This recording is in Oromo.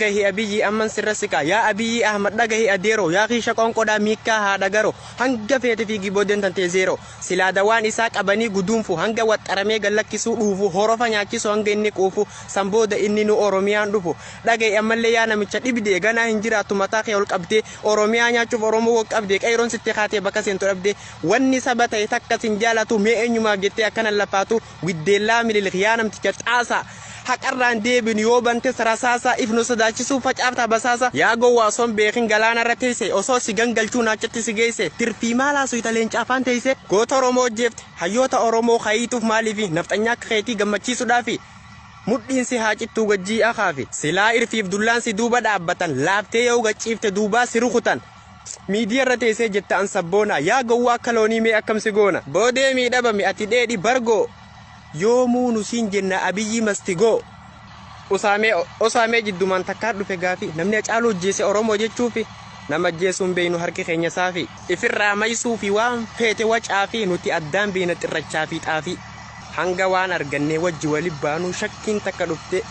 gahi abiyyi amman sirrasika ya abiyyi ahmad dagahi adero ya kisha konkoda mika ha dagaro hanga fete fi giboden tante zero sila dawan isa qabani gudunfu hanga wattarame gallakkisu dhufu horofa nyaakisu hanga inni qufu samboda inni nu oromiyaan dhufu dagay amalle ya namicha dhibde gana hinjira tumata khayul qabde oromiyaa nyaachuuf oromoo qabde qayron sitti khaate bakka sento dhabde wanni sabata takkasin jalatu me enyuma gette akana lafaatu widdella milil khiyanam tikataasa hakarran debin yobante sarasasa ifnu sadachisu facafta basasa yago wason beekin galana ratese oso sigangalchu nachatti sigeyse tirfi mala su italen cafan teise goto oromo jeft hayota oromo khayituf malifi naftanya khayti gammachisu dafi muddin si hacittu gajji akhafi sila irfi abdullan si duba dabbatan lafte yow gacifte duba sirukutan media ratese jetta an sabbona yago wa kaloni me akam sigona bode mi daba mi ati dedi bargo yomu nusin jenna abiyyi mastigo osame jidduman takaddu fe gafi namni acaalo jese oromo jechuufi nama jeesum beenu harki keenya saafi ifirra maysuufi waan fete wacaafi nuti addaan beena xirrachaafi xaafi hanga waan arganne wajji walibaanu shakkin takka dhufte